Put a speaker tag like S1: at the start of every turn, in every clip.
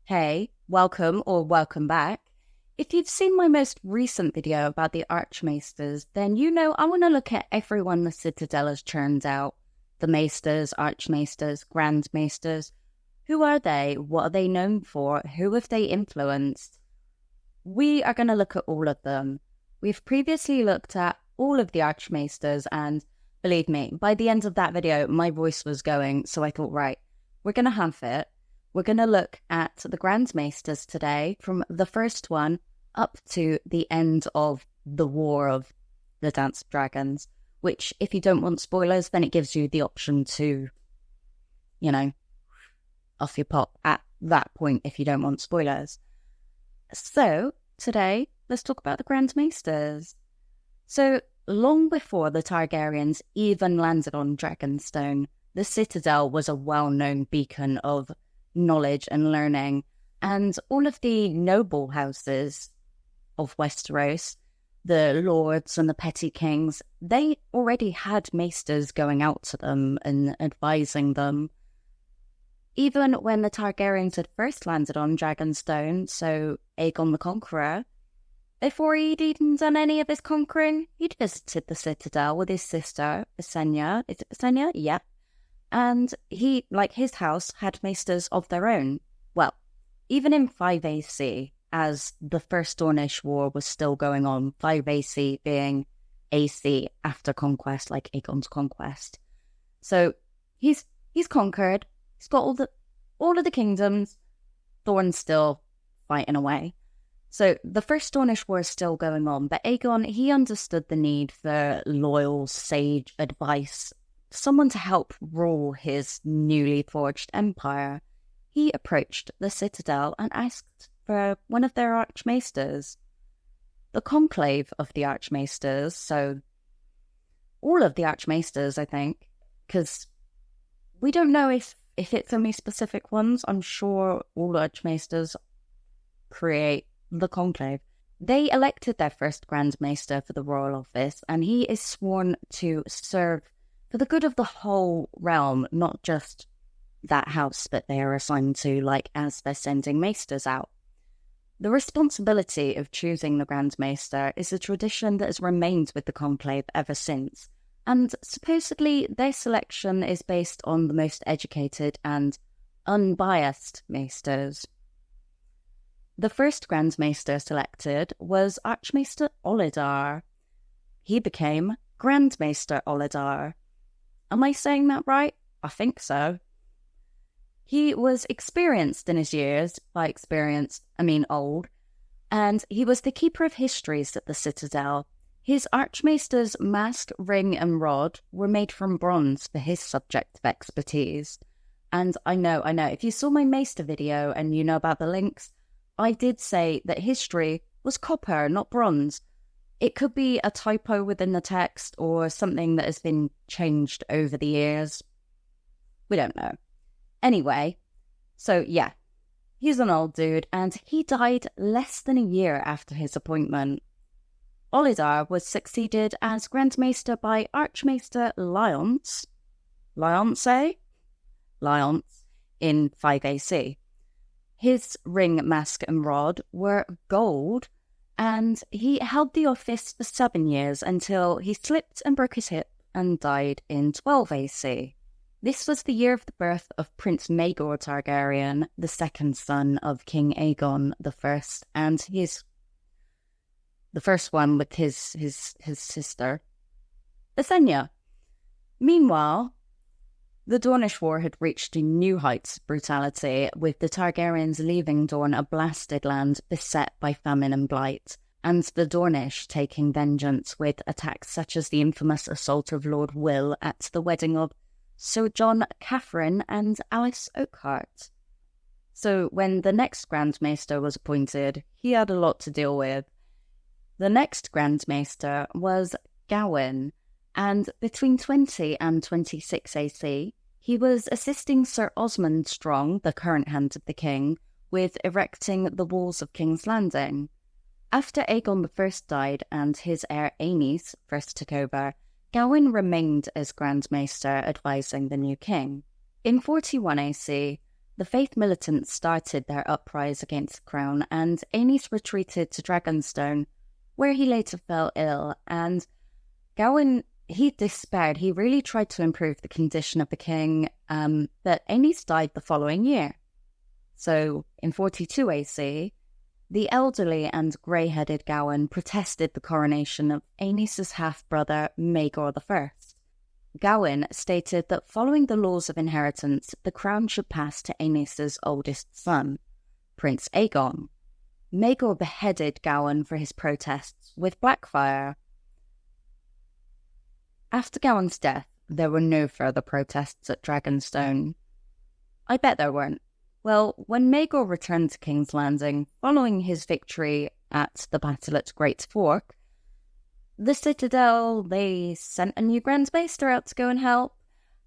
S1: Hey, welcome or welcome back. If you've seen my most recent video about the Archmaesters, then you know I want to look at everyone the Citadel has churned out. The Maesters, Archmaesters, Grand Maesters. Who are they? What are they known for? Who have they influenced? We are going to look at all of them. We've previously looked at all of the Archmaesters, and believe me, by the end of that video, my voice was going, so I thought, right, we're going to have it. We're going to look at the Grand Maesters today, from the first one up to the end of the War of the Dance of Dragons, which, if you don't want spoilers, then it gives you the option to, off your pop at that point if you don't want spoilers. So, today, let's talk about the Grand Maesters. So, long before the Targaryens even landed on Dragonstone, the Citadel was a well-known beacon of knowledge and learning, and all of the noble houses of Westeros, the lords and the petty kings, they already had maesters going out to them and advising them. Even when the Targaryens had first landed on Dragonstone, so Aegon the Conqueror, before he'd even done any of his conquering, he'd visited the Citadel with his sister, Visenya. Is it Visenya? Yeah. And he, like his house, had maesters of their own. Well, even in 5 AC, as the First Dornish War was still going on, 5 AC being AC after conquest, like Aegon's conquest. So he's conquered. He's got all of the kingdoms. Thorne's still fighting away. So the First Dornish War is still going on, but Aegon, he understood the need for loyal, sage advice, someone to help rule his newly forged empire. He approached the Citadel and asked for one of their Archmaesters. The conclave of the Archmaesters, so all of the Archmaesters, I think, because we don't know if it's only specific ones. I'm sure all Archmaesters create the conclave. They elected their first Grand Maester for the royal office, and he is sworn to serve for the good of the whole realm, not just that house that they are assigned to, like as they're sending maesters out. The responsibility of choosing the Grand Maester is a tradition that has remained with the conclave ever since, and supposedly their selection is based on the most educated and unbiased maesters. The first Grand Maester selected was Archmaester Ollidar. He became Grand Maester Ollidar. Am I saying that right? I think so. He was experienced in his years, by experienced, I mean old, and he was the keeper of histories at the Citadel. His Archmaester's mask, ring and rod were made from bronze for his subject of expertise. And I know, if you saw my Maester video and you know about the links, I did say that history was copper, not bronze. It could be a typo within the text or something that has been changed over the years. We don't know. Anyway, so yeah, he's an old dude and he died less than a year after his appointment. Ollidar was succeeded as Grand Maester by Archmaester Lyonce in 5 AC. His ring, mask and rod were gold, and he held the office for 7 years until he slipped and broke his hip and died in 12 AC. This was the year of the birth of Prince Maegor Targaryen, the second son of King Aegon I, and the first one with his sister, Visenya. Meanwhile, the Dornish War had reached new heights of brutality, with the Targaryens leaving Dorne a blasted land beset by famine and blight, and the Dornish taking vengeance with attacks such as the infamous assault of Lord Will at the wedding of Sir John Catherine and Alice Oakhart. So when the next Grand Maester was appointed, he had a lot to deal with. The next Grand Maester was Gawain, and between 20 and 26 AC, he was assisting Sir Osmond Strong, the current Hand of the King, with erecting the walls of King's Landing. After Aegon I died and his heir Aenys first took over, Gawain remained as Grand Maester advising the new king. In 41 AC, The faith militants started their uprise against the crown, and Aenys retreated to Dragonstone, where he later fell ill, and Gawain, he despaired. He really tried to improve the condition of the king, but Aenys died the following year. So, in 42 AC, the elderly and grey-headed Gawain protested the coronation of Aenys' half-brother Maegor I. Gawain stated that following the laws of inheritance, the crown should pass to Aenys' oldest son, Prince Aegon. Maegor beheaded Gawain for his protests with Blackfire. After Gawain's death, there were no further protests at Dragonstone. I bet there weren't. Well, when Maegor returned to King's Landing, following his victory at the battle at Great Fork, the Citadel, they sent a new Grand Maester out to go and help,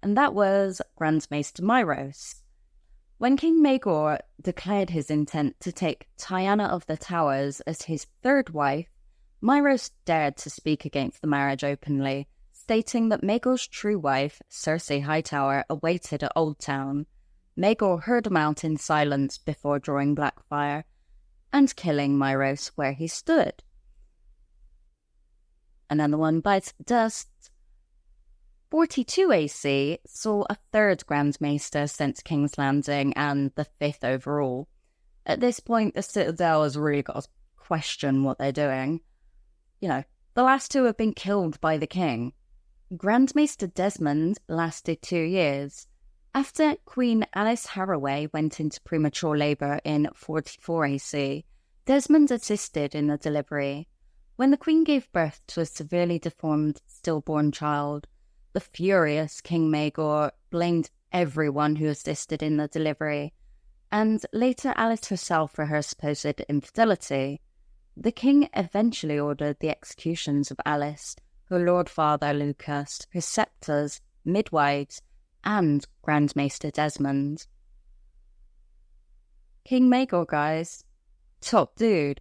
S1: and that was Grand Maester Myros. When King Maegor declared his intent to take Tyanna of the Towers as his third wife, Myros dared to speak against the marriage openly, stating that Maegor's true wife, Cersei Hightower, awaited at Old Town. Maegor heard him out in silence before drawing Blackfire and killing Myros where he stood. Another one bites the dust. 42 AC saw a third Grand Maester sent to King's Landing and the fifth overall. At this point, the Citadel has really got to question what they're doing. You know, the last two have been killed by the king. Grand Maester Desmond lasted 2 years. After Queen Alice Haraway went into premature labour in 44 AC, Desmond assisted in the delivery. When the Queen gave birth to a severely deformed stillborn child, the furious King Maegor blamed everyone who assisted in the delivery, and later Alice herself for her supposed infidelity. The king eventually ordered the executions of Alice, her Lord Father Lucas, her scepters, midwives, and Grand Maester Desmond. King Maegor, guys. Top dude.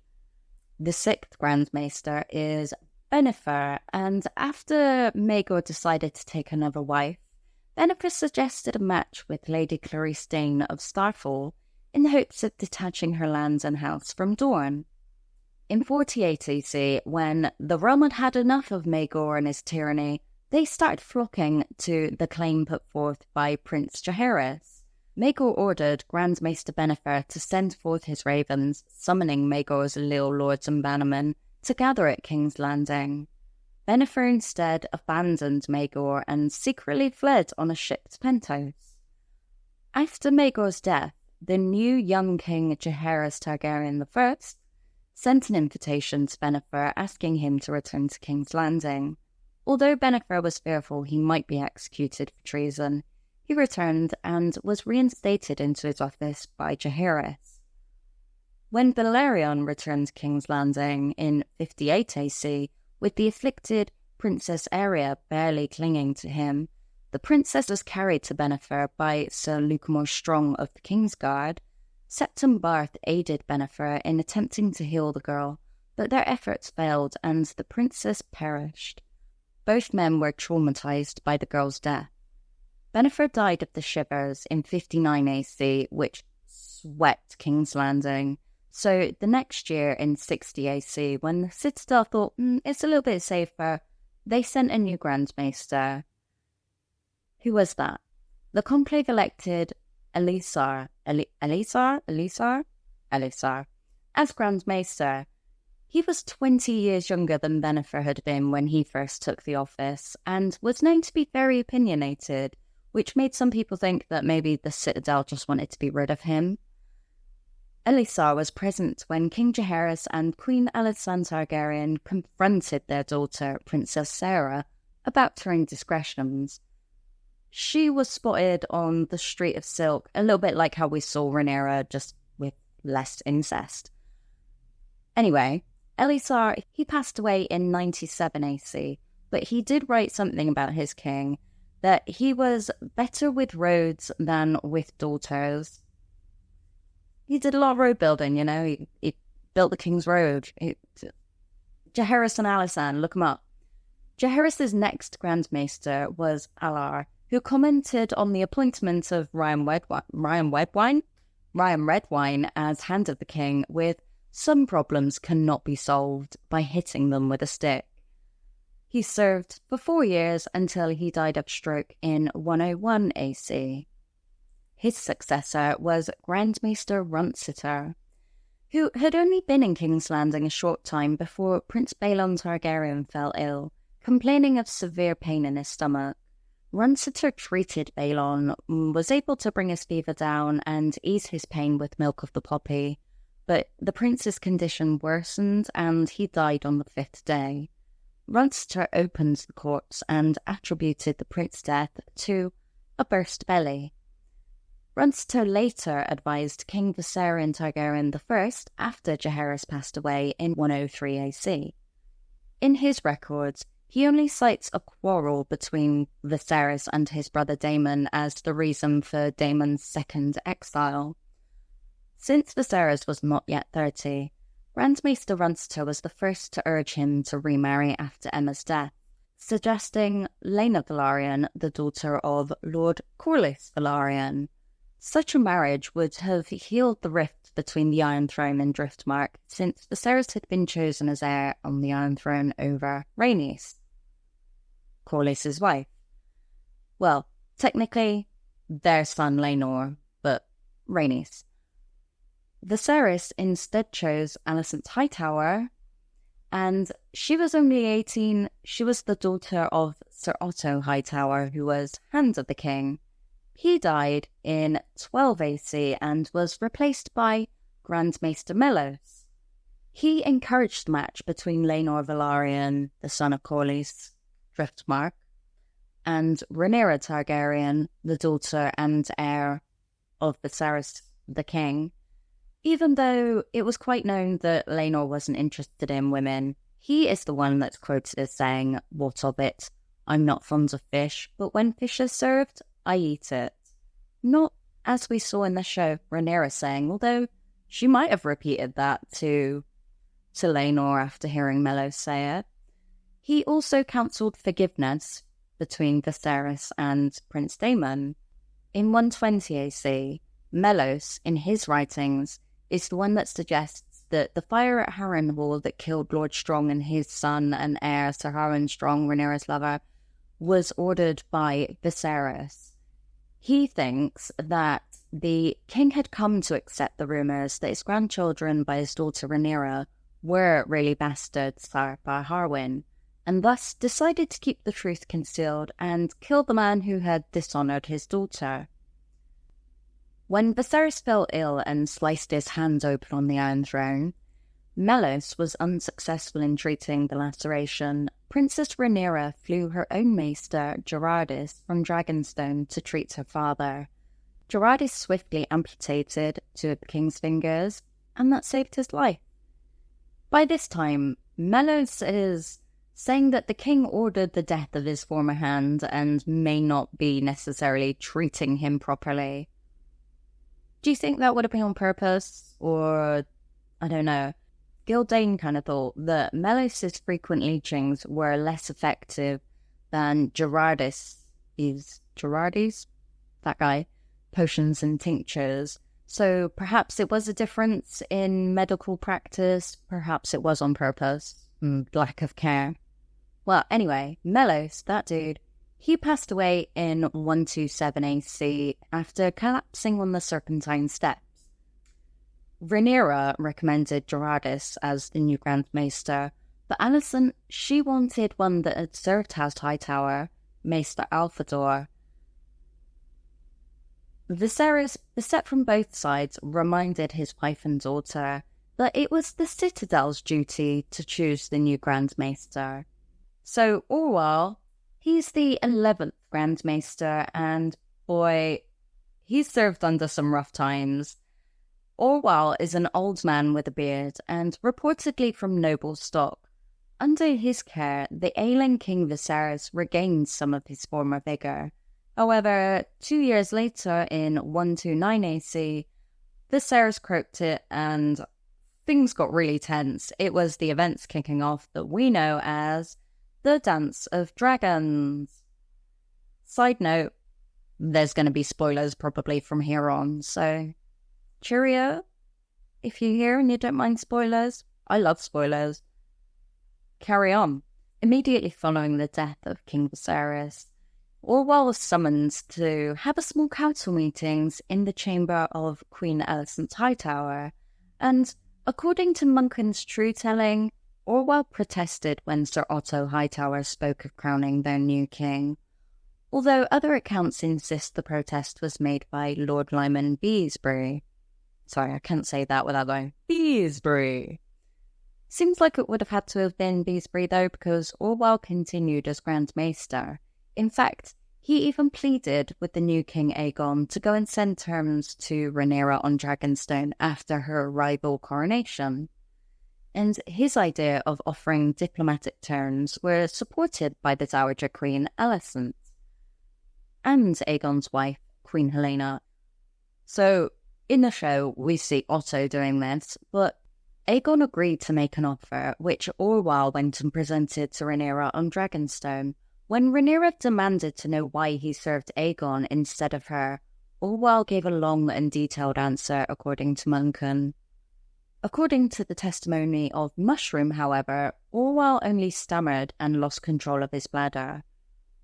S1: The sixth Grand Maester is Bennifer, and after Maegor decided to take another wife, Bennifer suggested a match with Lady Clarice Dane of Starfall in the hopes of detaching her lands and house from Dorne. In 48 AC, when the realm had had enough of Maegor and his tyranny, they started flocking to the claim put forth by Prince Jaehaerys. Maegor ordered Grand Maester Bennifer to send forth his ravens, summoning Maegor's liege lords and bannermen to gather at King's Landing. Bennifer instead abandoned Maegor and secretly fled on a ship to Pentos. After Maegor's death, the new young king Jaehaerys Targaryen I sent an invitation to Bennifer asking him to return to King's Landing. Although Bennifer was fearful he might be executed for treason, he returned and was reinstated into his office by Jaehaerys. When Balerion returned to King's Landing in 58 AC, with the afflicted Princess Arya barely clinging to him, the princess was carried to Bennifer by Sir Lucamore Strong of the Kingsguard. Septon Barth aided Bennifer in attempting to heal the girl, but their efforts failed and the princess perished. Both men were traumatized by the girl's death. Bennifer died of the shivers in 59 AC, which swept King's Landing. So the next year in 60 AC, when the Citadel thought, it's a little bit safer, they sent a new Grand Maester. Who was that? The Conclave elected Elisar as Grand Maester. He was 20 years younger than Bennifer had been when he first took the office, and was known to be very opinionated, which made some people think that maybe the Citadel just wanted to be rid of him. Elisar was present when King Jaehaerys and Queen Alysanne Targaryen confronted their daughter, Princess Sarah, about her indiscretions. She was spotted on the Street of Silk, a little bit like how we saw Rhaenyra, just with less incest. Anyway, Elisar, he passed away in 97 AC, but he did write something about his king, that he was better with roads than with daughters. He did a lot of road building, you know, he built the King's Road. Jaehaerys and Alysanne, look him up. Jaehaerys' next Grand Maester was Alar, who commented on the appointment of Ryan Redwine as Hand of the King with "some problems cannot be solved by hitting them with a stick." He served for 4 years until he died of stroke in 101 AC. His successor was Grand Maester Runciter, who had only been in King's Landing a short time before Prince Balon Targaryen fell ill, complaining of severe pain in his stomach. Runciter treated Balon, was able to bring his fever down and ease his pain with milk of the poppy, but the prince's condition worsened and he died on the 5th day. Runciter opened the corpse and attributed the prince's death to a burst belly. Runciter later advised King Viserion Targaryen I after Jaehaerys passed away in 103 AC. In his records, he only cites a quarrel between Viserys and his brother Daemon as the reason for Daemon's second exile. Since Viserys was not yet 30, Grand Maester Runciter was the first to urge him to remarry after Emma's death, suggesting Laena Velaryon, the daughter of Lord Corlys Velaryon. Such a marriage would have healed the rift between the Iron Throne and Driftmark, since Viserys had been chosen as heir on the Iron Throne over Rhaenys, Corlys' wife. Well, technically, their son Laenor, but Rhaenys. Viserys instead chose Alicent Hightower, and she was only 18. She was the daughter of Sir Otto Hightower, who was Hand of the King. He died in 12 AC and was replaced by Grand Maester Mellos. He encouraged the match between Laenor Velaryon, the son of Corlys, Driftmark, and Rhaenyra Targaryen, the daughter and heir of Viserys the King. Even though it was quite known that Laenor wasn't interested in women, he is the one that's quoted as saying, "What of it? I'm not fond of fish, but when fish is served, I eat it." Not, as we saw in the show, Rhaenyra saying, although she might have repeated that to Laenor after hearing Mellos say it. He also counselled forgiveness between Viserys and Prince Daemon. In 120 AC, Mellos, in his writings, is the one that suggests that the fire at Harrenhal that killed Lord Strong and his son and heir Sir Harren Strong, Rhaenyra's lover, was ordered by Viserys. He thinks that the king had come to accept the rumours that his grandchildren by his daughter Rhaenyra were really bastards by Harwin, and thus decided to keep the truth concealed and kill the man who had dishonoured his daughter. When Viserys fell ill and sliced his hands open on the Iron Throne, Mellos was unsuccessful in treating the laceration. Princess Rhaenyra flew her own maester, Gerardis, from Dragonstone to treat her father. Gerardis swiftly amputated 2 of the king's fingers, and that saved his life. By this time, Mellos is saying that the king ordered the death of his former hand and may not be necessarily treating him properly. Do you think that would have been on purpose? Or, I don't know. Gildane kind of thought that Mellos' frequent leechings were less effective than Gerardis, that guy, potions and tinctures. So perhaps it was a difference in medical practice, perhaps it was on purpose, lack of care. Well, anyway, Mellos, that dude, he passed away in 127 AC after collapsing on the Serpentine Steps. Rhaenyra recommended Gerardis as the new Grand Maester, but Alicent, she wanted one that had served as Hightower, Maester Alfador. Viserys, beset from both sides, reminded his wife and daughter that it was the Citadel's duty to choose the new Grand Maester. So Orwell, he's the 11th Grand Maester, and boy, he's served under some rough times. Orwell is an old man with a beard, and reportedly from noble stock. Under his care, the ailing King Viserys regained some of his former vigour. However, 2 years later, in 129 AC, Viserys croaked it, and things got really tense. It was the events kicking off that we know as the Dance of Dragons. Side note, there's going to be spoilers probably from here on. So, cheerio. If you're here and you don't mind spoilers, I love spoilers. Carry on. Immediately following the death of King Viserys, Orwell was summoned to have a small council meetings in the chamber of Queen Alicent's High Tower, and according to Munchen's true telling, Orwell protested when Sir Otto Hightower spoke of crowning their new king, although other accounts insist the protest was made by Lord Lyman Beesbury. Sorry, I can't say that without going, Beesbury. Seems like it would have had to have been Beesbury, though, because Orwell continued as Grand Maester. In fact, he even pleaded with the new King Aegon to go and send terms to Rhaenyra on Dragonstone after her arrival coronation. And his idea of offering diplomatic terms were supported by the Dowager Queen Alicent and Aegon's wife, Queen Helena. So, in the show, we see Otto doing this, but Aegon agreed to make an offer, which Orwell went and presented to Rhaenyra on Dragonstone. When Rhaenyra demanded to know why he served Aegon instead of her, Orwell gave a long and detailed answer, according to Munchen. According to the testimony of Mushroom, however, Orwell only stammered and lost control of his bladder.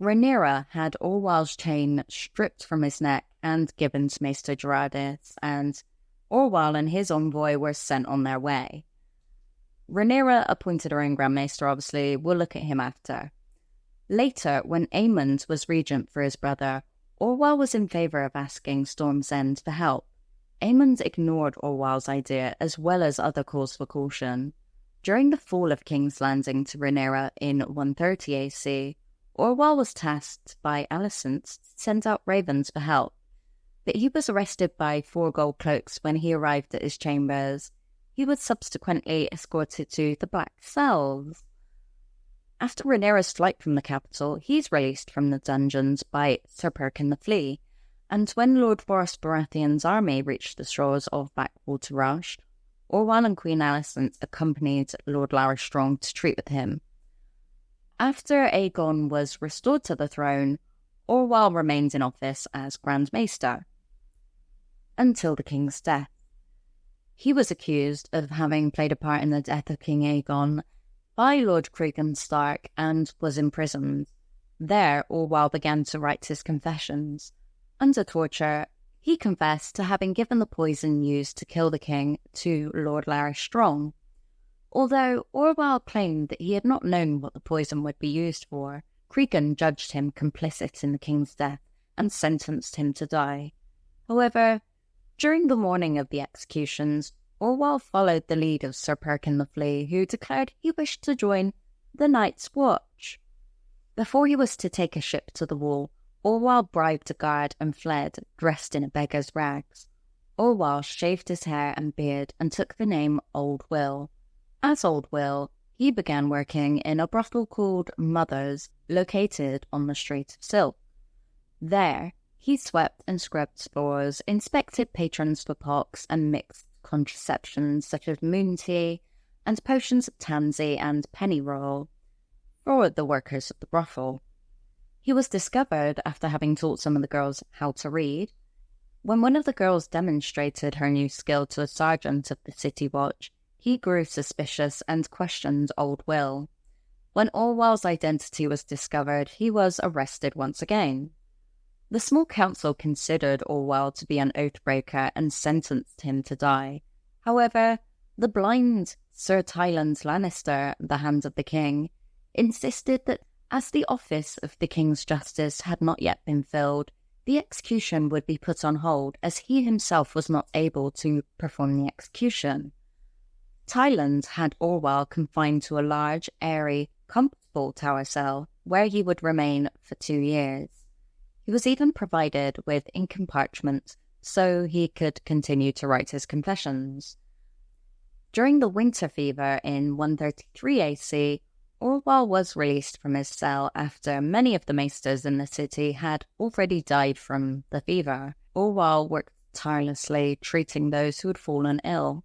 S1: Rhaenyra had Orwell's chain stripped from his neck and given to Maester Gerardis, and Orwell and his envoy were sent on their way. Rhaenyra appointed her own Grand Maester, obviously. We'll look at him after. Later, when Aemond was regent for his brother, Orwell was in favour of asking Storm's End for help. Aemond ignored Orwell's idea, as well as other calls for caution. During the fall of King's Landing to Rhaenyra in 130 AC, Orwell was tasked by Alicent to send out ravens for help, but he was arrested by 4 gold cloaks when he arrived at his chambers. He was subsequently escorted to the Black Cells. After Rhaenyra's flight from the capital, he's released from the dungeons by Sir Perkin the Flea, and when Lord Boros Baratheon's army reached the shores of Backwater Rush, Orwell and Queen Alicent accompanied Lord Larys Strong to treat with him. After Aegon was restored to the throne, Orwell remained in office as Grand Maester until the king's death. He was accused of having played a part in the death of King Aegon by Lord Cregan Stark and was imprisoned. There, Orwell began to write his confessions. Under torture, he confessed to having given the poison used to kill the king to Lord Larys Strong. Although Orwell claimed that he had not known what the poison would be used for, Cregan judged him complicit in the king's death and sentenced him to die. However, during the morning of the executions, Orwell followed the lead of Sir Perkin the Flea, who declared he wished to join the Night's Watch. Before he was to take a ship to the Wall, Orwell bribed a guard and fled, dressed in a beggar's rags. Orwell shaved his hair and beard and took the name Old Will. As Old Will, he began working in a brothel called Mother's, located on the Strait of Silk. There, he swept and scrubbed floors, inspected patrons for pox and mixed contraceptions such as moon tea and potions of tansy and pennyroyal for the workers of the brothel. He was discovered after having taught some of the girls how to read. When one of the girls demonstrated her new skill to a sergeant of the City Watch, he grew suspicious and questioned Old Will. When Orwell's identity was discovered, he was arrested once again. The small council considered Orwell to be an oathbreaker and sentenced him to die. However, the blind Sir Tyland Lannister, the Hand of the King, insisted that as the office of the King's Justice had not yet been filled, the execution would be put on hold as he himself was not able to perform the execution. Tyland had Orwell confined to a large, airy, comfortable tower cell where he would remain for 2 years. He was even provided with ink and parchment so he could continue to write his confessions. During the winter fever in 133 AC, Orwell was released from his cell after many of the maesters in the city had already died from the fever. Orwell worked tirelessly treating those who had fallen ill.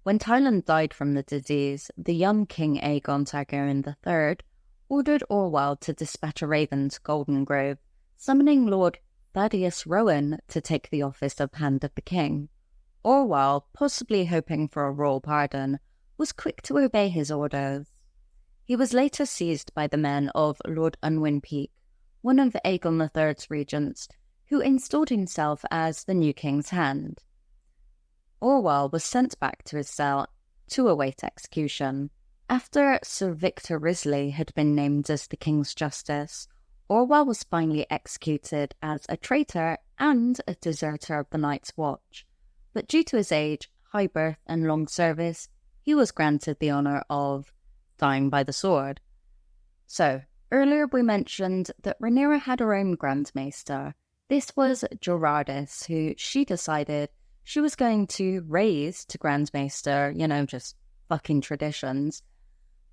S1: When Tyland died from the disease, the young King Aegon Targaryen III ordered Orwell to dispatch a raven to Golden Grove, summoning Lord Thaddeus Rowan to take the office of Hand of the King. Orwell, possibly hoping for a royal pardon, was quick to obey his orders. He was later seized by the men of Lord Unwin Peake, one of Aegon III's regents, who installed himself as the new king's hand. Orwell was sent back to his cell to await execution. After Sir Victor Risley had been named as the king's justice, Orwell was finally executed as a traitor and a deserter of the Night's Watch, but due to his age, high birth and long service, he was granted the honour of dying by the sword. So, earlier we mentioned that Rhaenyra had her own Grand Maester. This was Gerardis, who she decided she was going to raise to Grand Maester, just fucking traditions.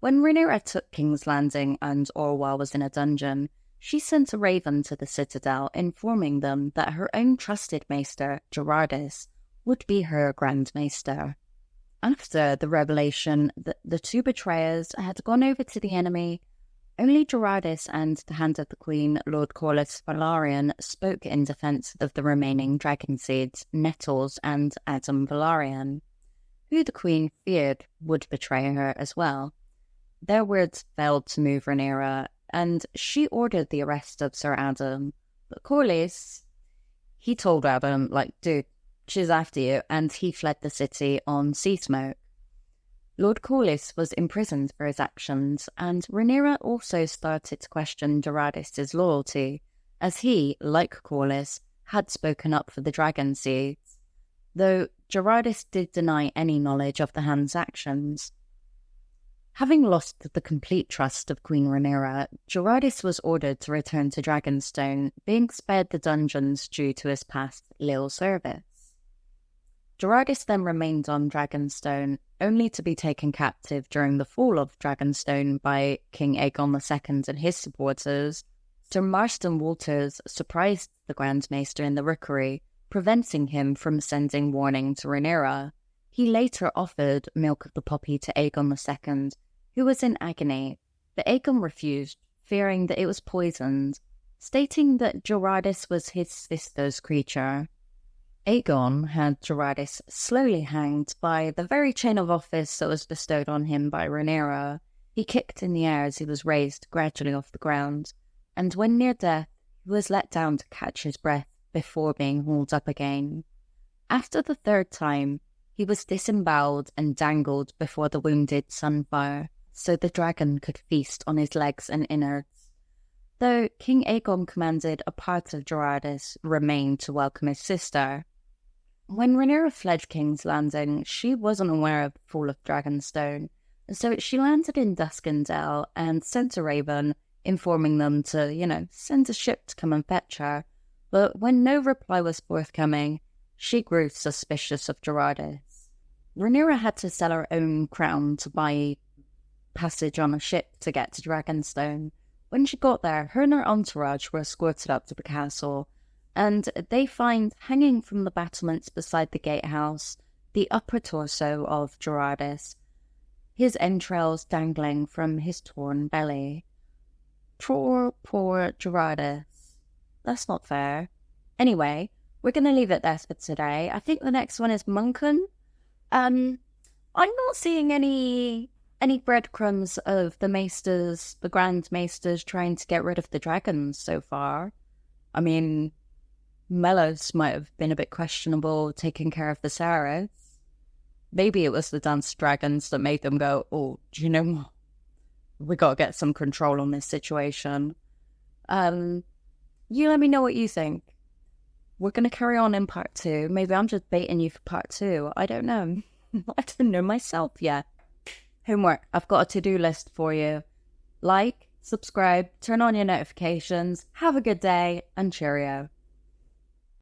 S1: When Rhaenyra took King's Landing and Orwell was in a dungeon, she sent a raven to the citadel informing them that her own trusted maester, Gerardis, would be her Grand Maester. After the revelation that the two betrayers had gone over to the enemy, only Gerardis and the Hand of the Queen, Lord Corlys Velaryon, spoke in defence of the remaining dragon seeds, Nettles and Adam Velaryon, who the Queen feared would betray her as well. Their words failed to move Rhaenyra, and she ordered the arrest of Sir Adam. But Corlys, he told Adam, dude, she's after you, and he fled the city on sea smoke. Lord Corlys was imprisoned for his actions, and Rhaenyra also started to question Gerardis' loyalty, as he, like Corlys, had spoken up for the dragon seeds, though Gerardis did deny any knowledge of the Hand's actions. Having lost the complete trust of Queen Rhaenyra, Gerardis was ordered to return to Dragonstone, being spared the dungeons due to his past loyal service. Gerardis then remained on Dragonstone, only to be taken captive during the fall of Dragonstone by King Aegon II and his supporters. Sir Marston Walters surprised the Grand Maester in the rookery, preventing him from sending warning to Rhaenyra. He later offered Milk of the Poppy to Aegon II, who was in agony, but Aegon refused, fearing that it was poisoned, stating that Gerardis was his sister's creature. Aegon had Gerardis slowly hanged by the very chain of office that was bestowed on him by Rhaenyra. He kicked in the air as he was raised gradually off the ground, and when near death, he was let down to catch his breath before being hauled up again. After the third time, he was disemboweled and dangled before the wounded Sunfire, so the dragon could feast on his legs and innards. Though King Aegon commanded a part of Gerardis remain to welcome his sister. When Rhaenyra fled King's Landing, she wasn't aware of the fall of Dragonstone, so she landed in Duskendale and sent a raven, informing them to, send a ship to come and fetch her. But when no reply was forthcoming, she grew suspicious of Gerardis. Rhaenyra had to sell her own crown to buy passage on a ship to get to Dragonstone. When she got there, her and her entourage were escorted up to the castle, and they find hanging from the battlements beside the gatehouse the upper torso of Gerardis, his entrails dangling from his torn belly. Poor Gerardis. That's not fair. Anyway, we're going to leave it there for today. I think the next one is Munken. I'm not seeing any breadcrumbs of the Maesters, the Grand Maesters, trying to get rid of the dragons so far. I mean, Melos might have been a bit questionable taking care of the Sarahs. Maybe it was the dance dragons that made them go, oh, do you know what? We got to get some control on this situation. You let me know what you think. We're going to carry on in part 2. Maybe I'm just baiting you for part 2. I don't know. I don't know myself yet. Homework. I've got a to-do list for you. Like, subscribe, turn on your notifications, have a good day, and cheerio.